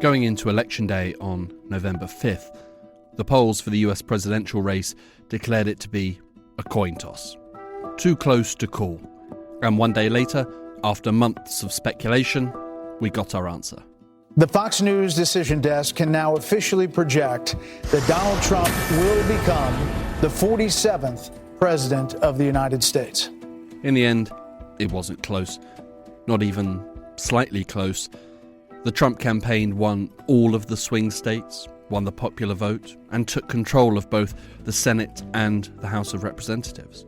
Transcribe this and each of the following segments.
Going into Election Day on November 5th, the polls for the US presidential race declared it to be a coin toss. Too close to call. And one day later, after months of speculation, we got our answer. The Fox News decision desk can now officially project that Donald Trump will become the 47th president of the United States. In the end, it wasn't close. Not even slightly close. The Trump campaign won all of the swing states, won the popular vote, and took control of both the Senate and the House of Representatives.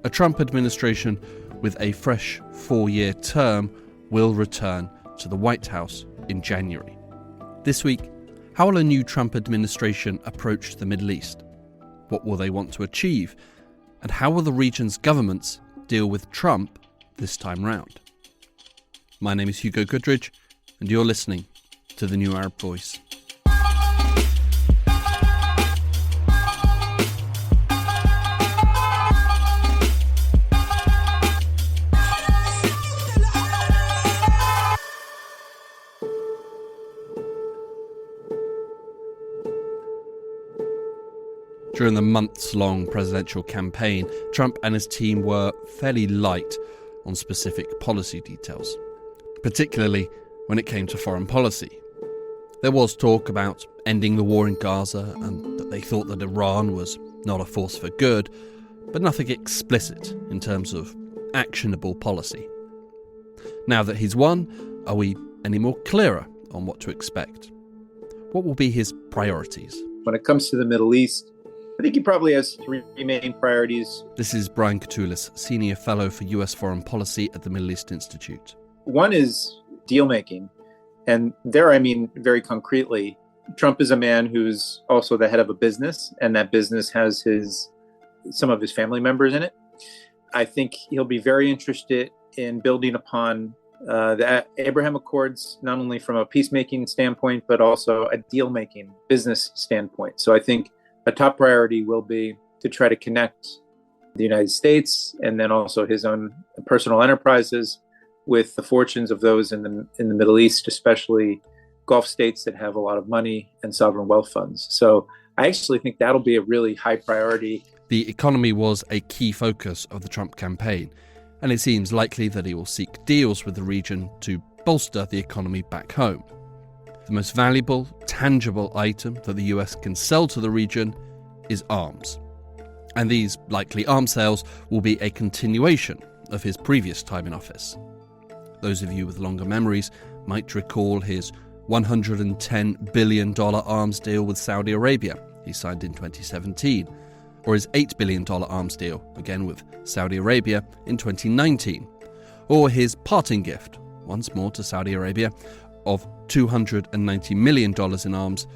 A Trump administration with a fresh 4-year term will return to the White House in January. This week, how will a new Trump administration approach the Middle East? What will they want to achieve? And how will the region's governments deal with Trump this time round? My name is Hugo Goodridge, and you're listening to The New Arab Voice. During the months-long presidential campaign, Trump and his team were fairly light on specific policy details, particularly when it came to foreign policy. There was talk about ending the war in Gaza and that they thought that Iran was not a force for good, but nothing explicit in terms of actionable policy. Now that he's won, are we any more clearer on what to expect? What will be his priorities? When it comes to the Middle East, I think he probably has 3 main priorities. This is Brian Katulis, Senior Fellow for US Foreign Policy at the Middle East Institute. One is deal-making. And there, I mean, very concretely, Trump is a man who's also the head of a business, and that business has some of his family members in it. I think he'll be very interested in building upon the Abraham Accords, not only from a peacemaking standpoint, but also a deal-making business standpoint. So I think a top priority will be to try to connect the United States and then also his own personal enterprises with the fortunes of those in the Middle East, especially Gulf states that have a lot of money and sovereign wealth funds. So I actually think that'll be a really high priority. The economy was a key focus of the Trump campaign, and it seems likely that he will seek deals with the region to bolster the economy back home. The most valuable, tangible item that the US can sell to the region is arms. And these likely arms sales will be a continuation of his previous time in office. Those of you with longer memories might recall his $110 billion arms deal with Saudi Arabia he signed in 2017, or his $8 billion arms deal, again with Saudi Arabia, in 2019, or his parting gift, once more to Saudi Arabia, of $290 million in arms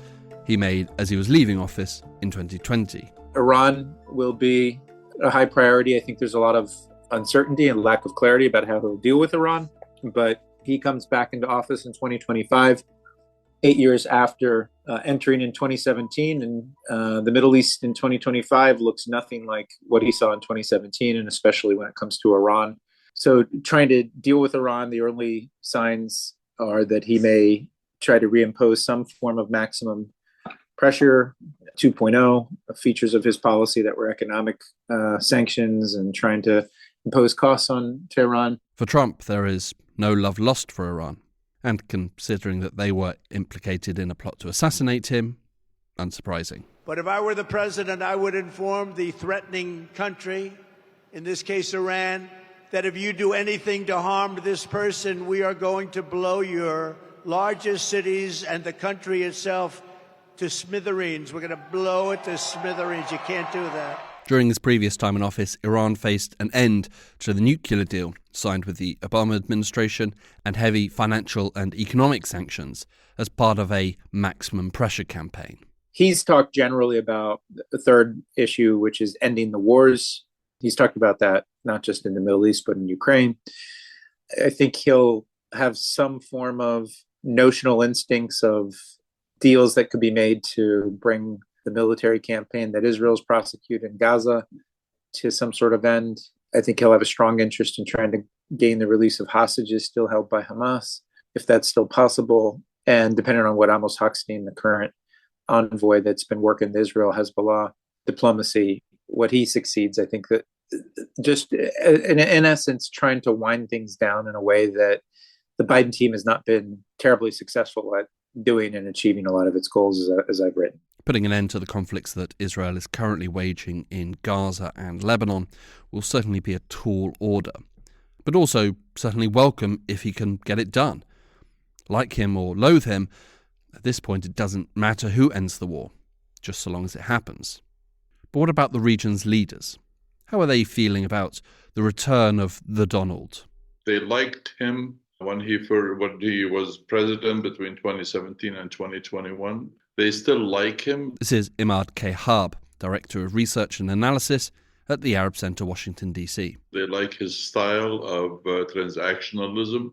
he made as he was leaving office in 2020. Iran will be a high priority. I think there's a lot of uncertainty and lack of clarity about how he'll deal with Iran, but he comes back into office in 2025, 8 years after entering in 2017, and the Middle East in 2025 looks nothing like what he saw in 2017, and especially when it comes to Iran. So trying to deal with Iran, the early signs are that he may try to reimpose some form of maximum pressure 2.0, features of his policy that were economic sanctions and trying to impose costs on Tehran. For Trump, there is no love lost for Iran. And considering that they were implicated in a plot to assassinate him, unsurprising. But if I were the president, I would inform the threatening country, in this case Iran, that if you do anything to harm this person, we are going to blow your largest cities and the country itself to smithereens. We're going to blow it to smithereens. You can't do that. During his previous time in office, Iran faced an end to the nuclear deal signed with the Obama administration and heavy financial and economic sanctions as part of a maximum pressure campaign. He's talked generally about the third issue, which is ending the wars. He's talked about that not just in the Middle East, but in Ukraine. I think he'll have some form of notional instincts of deals that could be made to bring the military campaign that Israel's prosecuted in Gaza to some sort of end. I think he'll have a strong interest in trying to gain the release of hostages still held by Hamas, if that's still possible. And depending on what Amos Hochstein, the current envoy that's been working the Israel Hezbollah diplomacy, what he succeeds, I think that just in essence, trying to wind things down in a way that the Biden team has not been terribly successful at doing and achieving a lot of its goals, as I've written. Putting an end to the conflicts that Israel is currently waging in Gaza and Lebanon will certainly be a tall order, but also certainly welcome if he can get it done. Like him or loathe him, at this point it doesn't matter who ends the war, just so long as it happens. But what about the region's leaders? How are they feeling about the return of the Donald? They liked him when he was president between 2017 and 2021. They still like him. This is Imad Kehab, Director of Research and Analysis at the Arab Center, Washington, D.C. They like his style of transactionalism,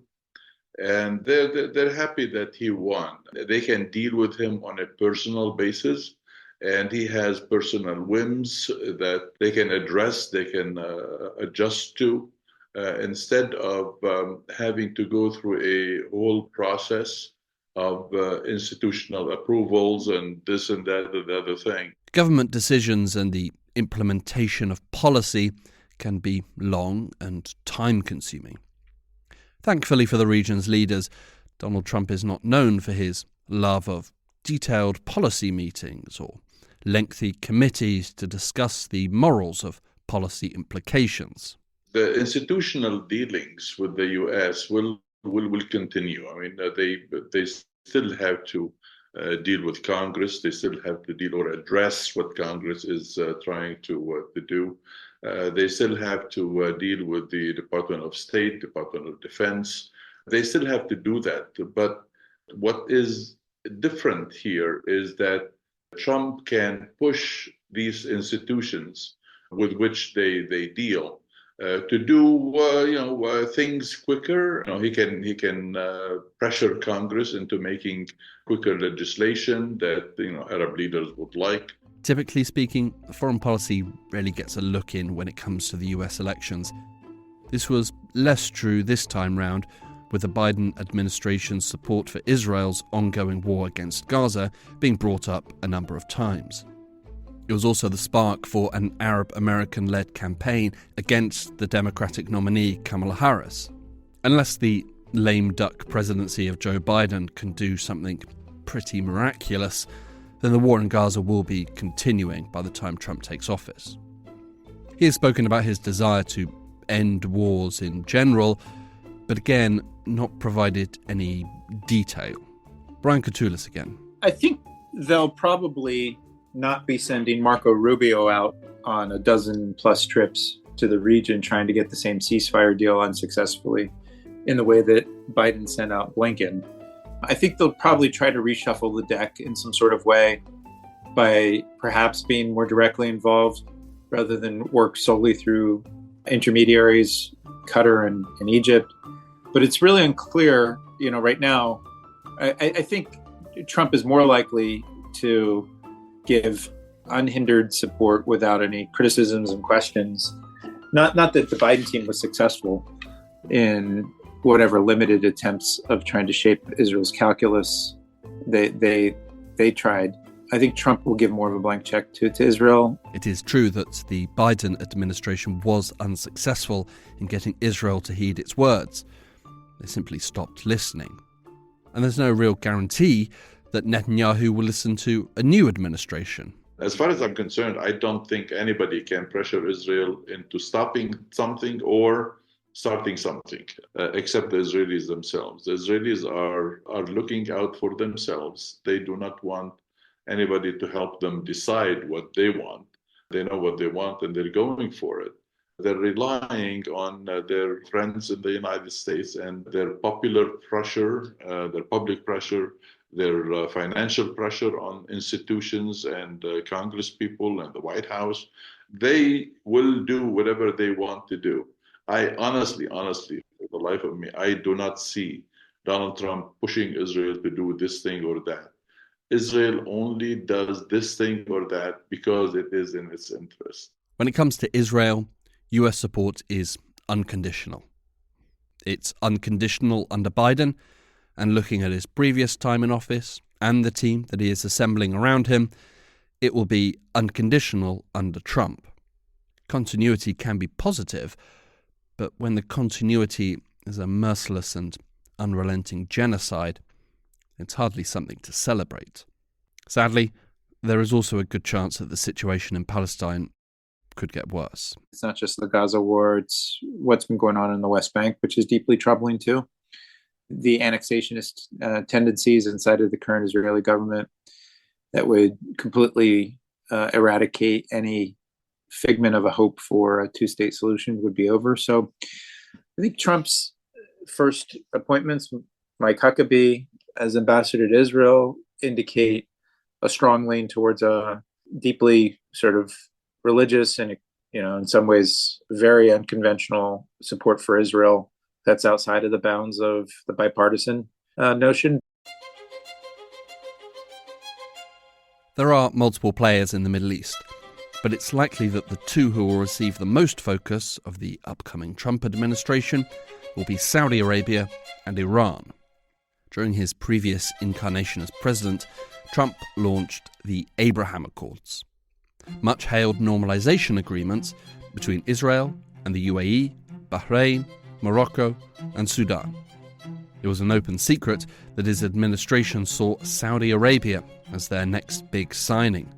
and they're happy that he won. They can deal with him on a personal basis, and he has personal whims that they can address, they can adjust to, instead of having to go through a whole process of institutional approvals and this and that and the other thing. Government decisions and the implementation of policy can be long and time-consuming. Thankfully for the region's leaders, Donald Trump is not known for his love of detailed policy meetings or lengthy committees to discuss the morals of policy implications. The institutional dealings with the U.S. will continue. I mean, they still have to deal with Congress. They still have to deal or address what Congress is trying to do. They still have to deal with the Department of State, Department of Defense. They still have to do that. But what is different here is that Trump can push these institutions with which they deal to do things quicker. He can pressure Congress into making quicker legislation that Arab leaders would like. Typically speaking, foreign policy rarely gets a look in when it comes to the US elections. This was less true this time round, with the Biden administration's support for Israel's ongoing war against Gaza being brought up a number of times. It was also the spark for an Arab-American-led campaign against the Democratic nominee Kamala Harris. Unless the lame duck presidency of Joe Biden can do something pretty miraculous, then the war in Gaza will be continuing by the time Trump takes office. He has spoken about his desire to end wars in general, but again, not provided any detail. Brian Katulis again. I think they'll probably not be sending Marco Rubio out on a dozen plus trips to the region trying to get the same ceasefire deal unsuccessfully in the way that Biden sent out Blinken. I think they'll probably try to reshuffle the deck in some sort of way by perhaps being more directly involved rather than work solely through intermediaries, Qatar and Egypt. But it's really unclear, right now. I think Trump is more likely to give unhindered support without any criticisms and questions. Not that the Biden team was successful in whatever limited attempts of trying to shape Israel's calculus they tried. I think Trump will give more of a blank check to Israel. It is true that the Biden administration was unsuccessful in getting Israel to heed its words. They simply stopped listening. And there's no real guarantee that Netanyahu will listen to a new administration. As far as I'm concerned, I don't think anybody can pressure Israel into stopping something or starting something, except the Israelis themselves. The Israelis are looking out for themselves. They do not want anybody to help them decide what they want. They know what they want and they're going for it. They're relying on their friends in the United States and their popular pressure, their public pressure, their financial pressure on institutions and Congress people and the White House. They will do whatever they want to do. I honestly, for the life of me, I do not see Donald Trump pushing Israel to do this thing or that. Israel only does this thing or that because it is in its interest. When it comes to Israel, US support is unconditional. It's unconditional under Biden, And looking at his previous time in office and the team that he is assembling around him, it will be unconditional under Trump. Continuity can be positive, but when the continuity is a merciless and unrelenting genocide, it's hardly something to celebrate. Sadly, there is also a good chance that the situation in Palestine could get worse. It's not just the Gaza war, it's what's been going on in the West Bank, which is deeply troubling too. The annexationist tendencies inside of the current Israeli government that would completely eradicate any figment of a hope for a two-state solution would be over. So I think Trump's first appointments, Mike Huckabee as ambassador to Israel, indicate a strong lean towards a deeply sort of religious and, in some ways, very unconventional support for Israel that's outside of the bounds of the bipartisan notion. There are multiple players in the Middle East, but it's likely that the two who will receive the most focus of the upcoming Trump administration will be Saudi Arabia and Iran. During his previous incarnation as president, Trump launched the Abraham Accords, much-hailed normalization agreements between Israel and the UAE, Bahrain, Morocco and Sudan. It was an open secret that his administration saw Saudi Arabia as their next big signing,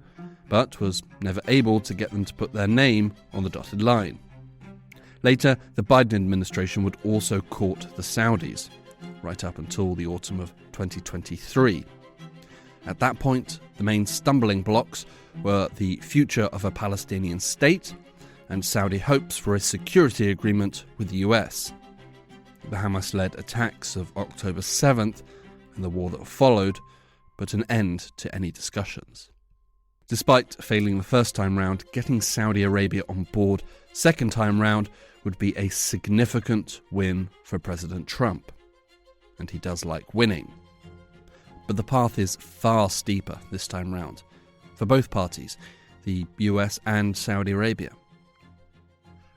but was never able to get them to put their name on the dotted line. Later, the Biden administration would also court the Saudis, right up until the autumn of 2023. At that point, the main stumbling blocks were the future of a Palestinian state and Saudi hopes for a security agreement with the US. The Hamas-led attacks of October 7th and the war that followed put an end to any discussions. Despite failing the first time round, getting Saudi Arabia on board second time round would be a significant win for President Trump. And he does like winning. But the path is far steeper this time round, for both parties, the US and Saudi Arabia.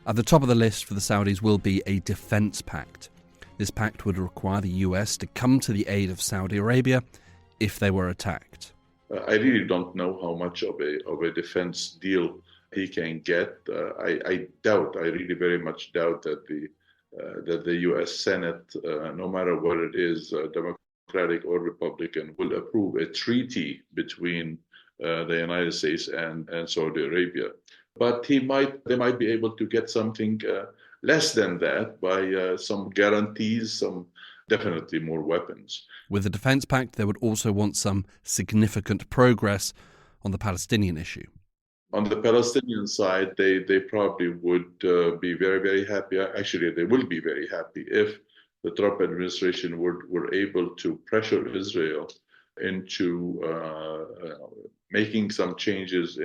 At the top of the list for the Saudis will be a defense pact. This pact would require the US to come to the aid of Saudi Arabia if they were attacked. I really don't know how much of a defense deal he can get. I really very much doubt that the U.S. Senate, no matter what it is, Democratic or Republican, will approve a treaty between the United States and Saudi Arabia. But they might be able to get something less than that by some guarantees, some definitely more weapons. With the defense pact, they would also want some significant progress on the Palestinian issue. On the Palestinian side, they probably would be very, very happy. Actually, they will be very happy if the Trump administration were able to pressure Israel into making some changes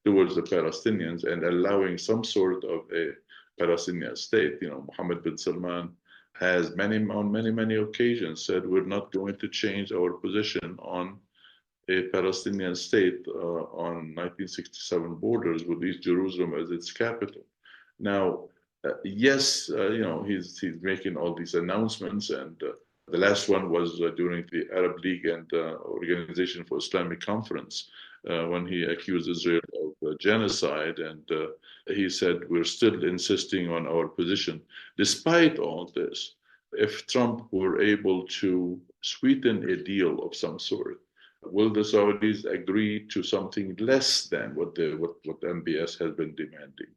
towards the Palestinians and allowing some sort of a Palestinian state. Mohammed bin Salman has on many occasions said we're not going to change our position on a Palestinian state on 1967 borders with East Jerusalem as its capital. Now, yes, he's making all these announcements, and the last one was during the Arab League and Organization for Islamic Conference when he accused Israel of genocide, and he said we're still insisting on our position. Despite all this, if Trump were able to sweeten a deal of some sort, will the Saudis agree to something less than what MBS has been demanding?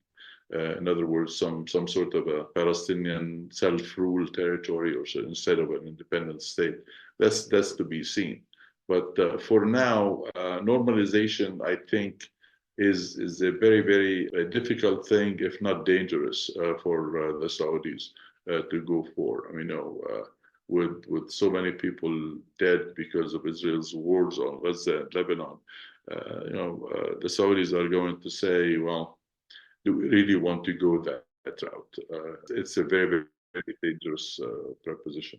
In other words, some sort of a Palestinian self-rule territory, or so, instead of an independent state. That's to be seen. But for now, normalization, I think, is a very, very difficult thing, if not dangerous, for the Saudis to go for. With so many people dead because of Israel's wars on Gaza and Lebanon, the Saudis are going to say, well, do we really want to go that route? It's a very, very, very dangerous proposition.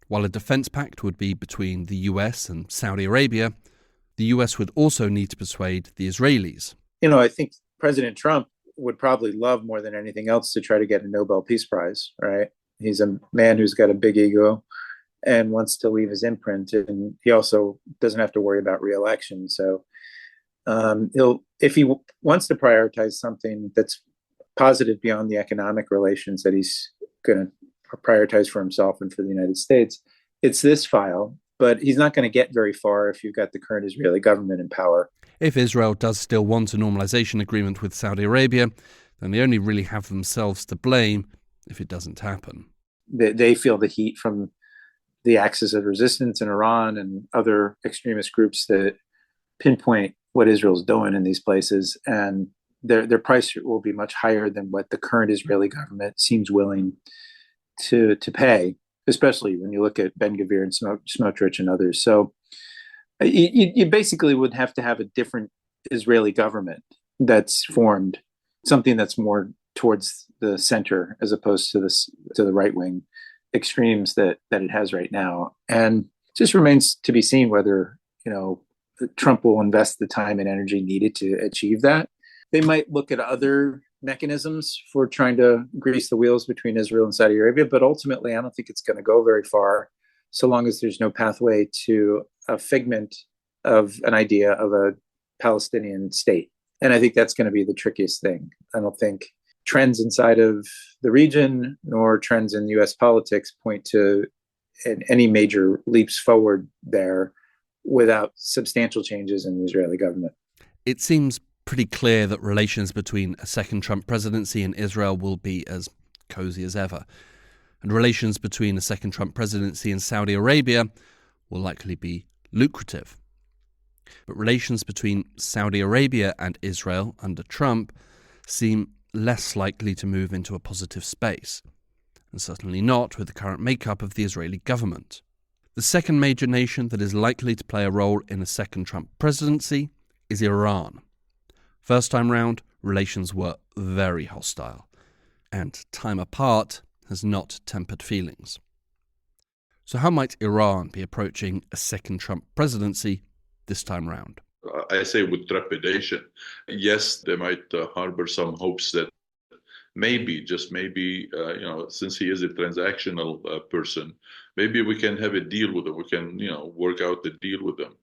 While a defense pact would be between the US and Saudi Arabia, the US would also need to persuade the Israelis. I think President Trump would probably love more than anything else to try to get a Nobel Peace Prize, right? He's a man who's got a big ego. and wants to leave his imprint. And he also doesn't have to worry about re-election. So if he wants to prioritize something that's positive beyond the economic relations that he's going to prioritize for himself and for the United States, it's this file. But he's not going to get very far if you've got the current Israeli government in power. If Israel does still want a normalization agreement with Saudi Arabia, then they only really have themselves to blame if it doesn't happen. They feel the heat from the axis of resistance in Iran and other extremist groups that pinpoint what Israel's doing in these places, and their price will be much higher than what the current Israeli government seems willing to pay, especially when you look at Ben Gvir and Smotrich and others. So you basically would have to have a different Israeli government that's formed, something that's more towards the center as opposed to the right wing extremes that it has right now. And it just remains to be seen whether Trump will invest the time and energy needed to achieve that. They might look at other mechanisms for trying to grease the wheels between Israel and Saudi Arabia, but ultimately, I don't think it's going to go very far so long as there's no pathway to a figment of an idea of a Palestinian state. And I think that's going to be the trickiest thing. I don't think trends inside of the region nor trends in U.S. politics point to any major leaps forward there without substantial changes in the Israeli government. It seems pretty clear that relations between a second Trump presidency and Israel will be as cozy as ever. And relations between a second Trump presidency and Saudi Arabia will likely be lucrative. But relations between Saudi Arabia and Israel under Trump seem less likely to move into a positive space, and certainly not with the current makeup of the Israeli government. The second major nation that is likely to play a role in a second Trump presidency is Iran. First time round, relations were very hostile, and time apart has not tempered feelings. So how might Iran be approaching a second Trump presidency this time round? I say with trepidation. Yes, they might harbor some hopes that maybe, just maybe, since he is a transactional person, maybe we can have a deal with him. We can, work out the deal with him.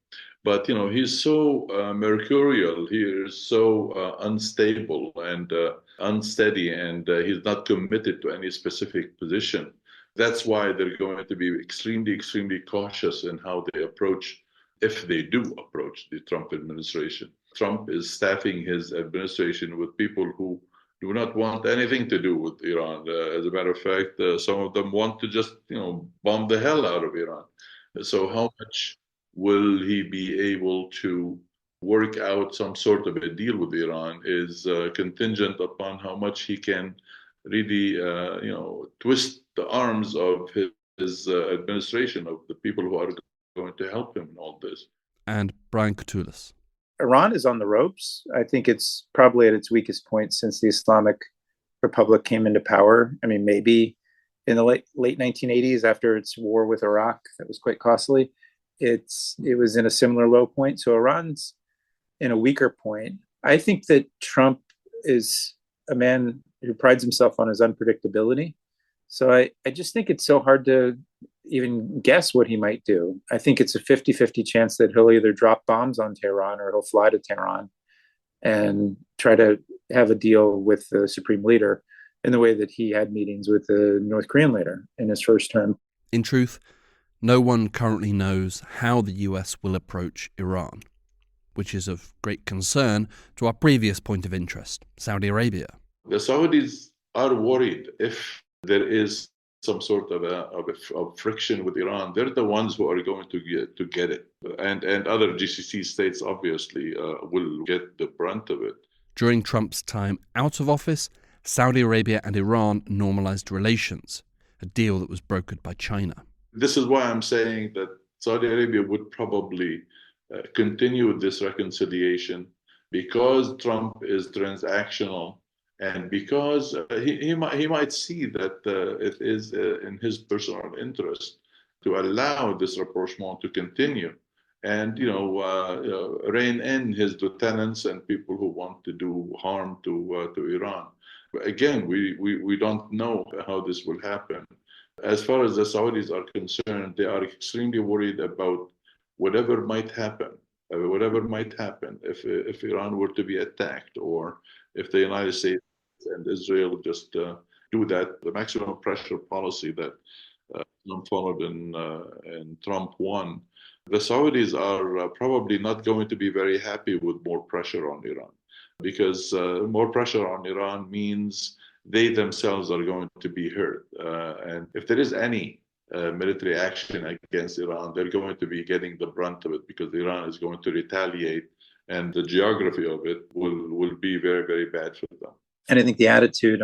But, he's so mercurial. He is so unstable and unsteady, and he's not committed to any specific position. That's why they're going to be extremely, extremely cautious in how they approach, if they do approach the Trump administration. Trump is staffing his administration with people who do not want anything to do with Iran. As a matter of fact, some of them want to just, bomb the hell out of Iran. So how much will he be able to work out some sort of a deal with Iran is contingent upon how much he can really, twist the arms of his administration, of the people who are going to help him in all this. And Brian Katulis. Iran is on the ropes. I think it's probably at its weakest point since the Islamic Republic came into power. I mean, maybe in the late 1980s, after its war with Iraq, that was quite costly. It was in a similar low point. So Iran's in a weaker point. I think that Trump is a man who prides himself on his unpredictability. So I just think it's so hard to even guess what he might do. I think it's a 50-50 chance that he'll either drop bombs on Tehran or he'll fly to Tehran and try to have a deal with the supreme leader in the way that he had meetings with the North Korean leader in his first term. In truth, no one currently knows how the US will approach Iran, which is of great concern to our previous point of interest, Saudi Arabia. The Saudis are worried if there is some sort of friction with Iran. They're the ones who are going to get it. And other GCC states obviously will get the brunt of it. During Trump's time out of office, Saudi Arabia and Iran normalized relations, a deal that was brokered by China. This is why I'm saying that Saudi Arabia would probably continue this reconciliation because Trump is transactional. And because he might see that it is in his personal interest to allow this rapprochement to continue, and rein in his lieutenants and people who want to do harm to Iran. Again, we don't know how this will happen. As far as the Saudis are concerned, they are extremely worried about whatever might happen. Whatever might happen if Iran were to be attacked, or if the United States and Israel just do that, the maximum pressure policy that Trump followed and Trump won, the Saudis are probably not going to be very happy with more pressure on Iran, because more pressure on Iran means they themselves are going to be hurt. And if there is any military action against Iran, they're going to be getting the brunt of it, because Iran is going to retaliate, and the geography of it will be very, very bad for them. And I think the attitude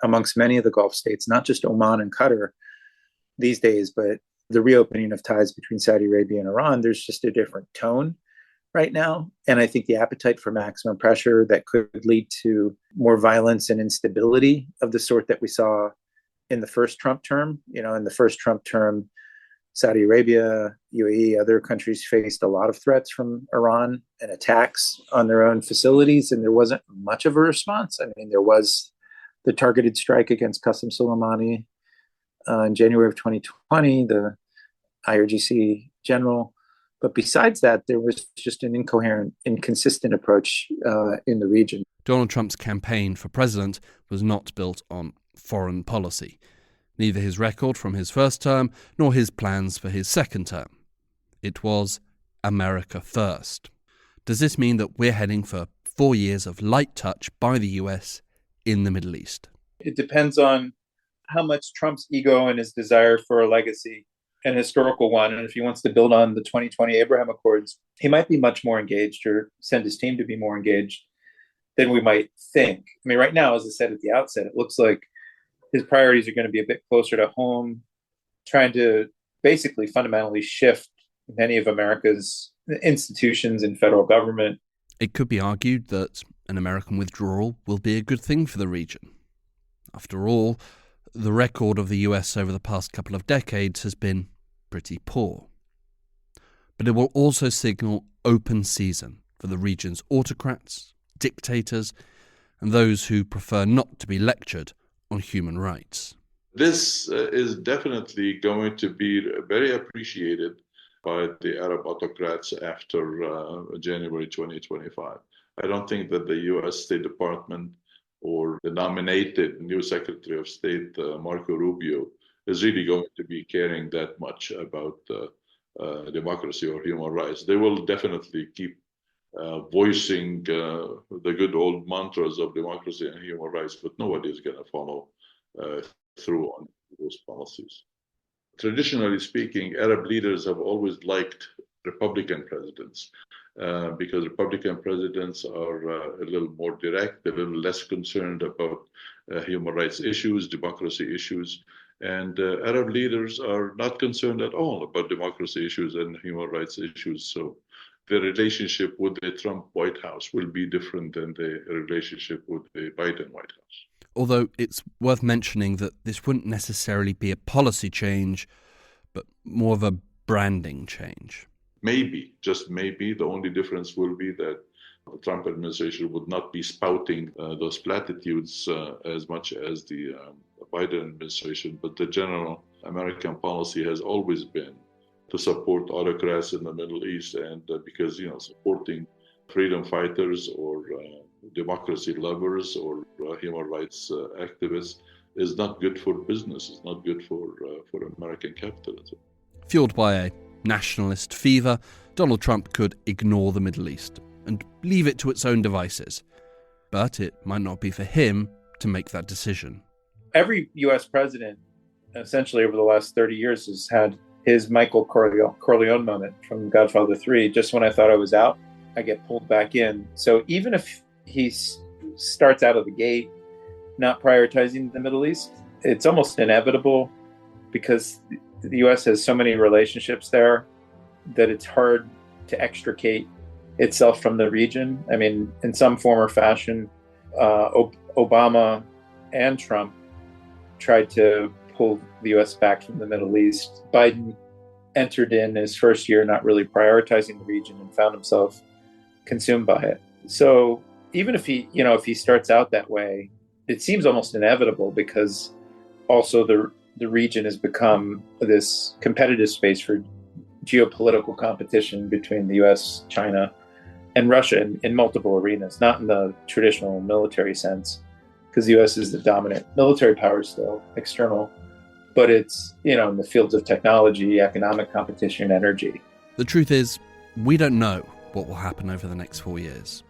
amongst many of the Gulf states, not just Oman and Qatar these days, but the reopening of ties between Saudi Arabia and Iran, there's just a different tone right now. And I think the appetite for maximum pressure that could lead to more violence and instability of the sort that we saw in the first Trump term. In the first Trump term, Saudi Arabia, UAE, other countries faced a lot of threats from Iran and attacks on their own facilities, and there wasn't much of a response. I mean, there was the targeted strike against Qasem Soleimani in January of 2020, the IRGC general. But besides that, there was just an incoherent, inconsistent approach in the region. Donald Trump's campaign for president was not built on foreign policy, neither his record from his first term nor his plans for his second term. It was America first. Does this mean that we're heading for 4 years of light touch by the US in the Middle East? It depends on how much Trump's ego and his desire for a legacy, an historical one, and if he wants to build on the 2020 Abraham Accords, he might be much more engaged, or send his team to be more engaged than we might think. I mean, right now, as I said at the outset, it looks like his priorities are going to be a bit closer to home, trying to basically fundamentally shift many of America's institutions and federal government. It could be argued that an American withdrawal will be a good thing for the region. After all, the record of the US over the past couple of decades has been pretty poor. But it will also signal open season for the region's autocrats, dictators, and those who prefer not to be lectured on human rights. This is definitely going to be very appreciated by the Arab autocrats after January 2025. I don't think that the US State Department or the nominated new Secretary of State, Marco Rubio, is really going to be caring that much about democracy or human rights. They will definitely keep voicing the good old mantras of democracy and human rights, but nobody is going to follow through on those policies. Traditionally speaking, Arab leaders have always liked Republican presidents because Republican presidents are a little more direct, a little less concerned about human rights issues, democracy issues. And Arab leaders are not concerned at all about democracy issues and human rights issues. So the relationship with the Trump White House will be different than the relationship with the Biden White House. Although it's worth mentioning that this wouldn't necessarily be a policy change, but more of a branding change. Maybe, just maybe, the only difference will be that the Trump administration would not be spouting those platitudes as much as the Biden administration, but the general American policy has always been to support autocrats in the Middle East, and because, supporting freedom fighters or democracy lovers or human rights activists is not good for business, it's not good for American capitalism. Fueled by a nationalist fever, Donald Trump could ignore the Middle East and leave it to its own devices. But it might not be for him to make that decision. Every U.S. president, essentially over the last 30 years, has had his Michael Corleone moment from Godfather 3. Just when I thought I was out, I get pulled back in. So even if he starts out of the gate not prioritizing the Middle East, it's almost inevitable because the U.S. has so many relationships there that it's hard to extricate itself from the region. I mean, in some form or fashion, Obama and Trump tried to pull the U.S. back from the Middle East. Biden entered in his first year not really prioritizing the region and found himself consumed by it. So even if he starts out that way, it seems almost inevitable because also the the region has become this competitive space for geopolitical competition between the US, China, and Russia in multiple arenas, not in the traditional military sense, because the US is the dominant military power still, external, but it's, in the fields of technology, economic competition, energy. The truth is, we don't know what will happen over the next 4 years.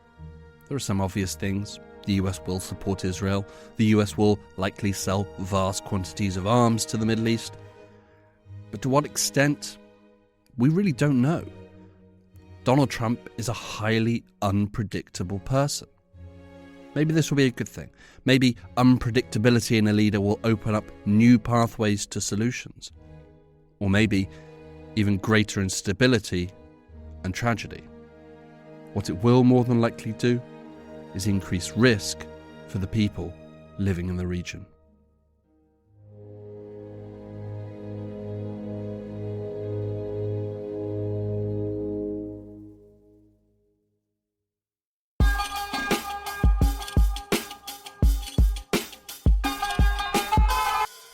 There are some obvious things. The US will support Israel. The US will likely sell vast quantities of arms to the Middle East. But to what extent? We really don't know. Donald Trump is a highly unpredictable person. Maybe this will be a good thing. Maybe unpredictability in a leader will open up new pathways to solutions. Or maybe even greater instability and tragedy. What it will more than likely do is increase risk for the people living in the region.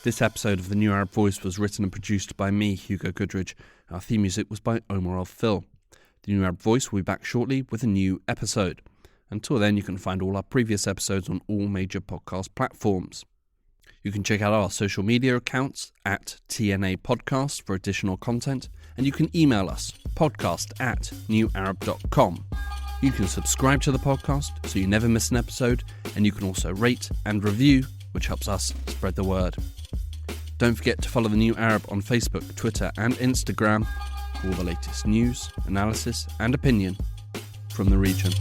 This episode of The New Arab Voice was written and produced by me, Hugo Goodridge. Our theme music was by Omar Al-Phil. The New Arab Voice will be back shortly with a new episode. Until then, you can find all our previous episodes on all major podcast platforms. You can check out our social media accounts at TNA Podcast for additional content, and you can email us, podcast@newarab.com. You can subscribe to the podcast so you never miss an episode, and you can also rate and review, which helps us spread the word. Don't forget to follow The New Arab on Facebook, Twitter and Instagram for all the latest news, analysis and opinion from the region.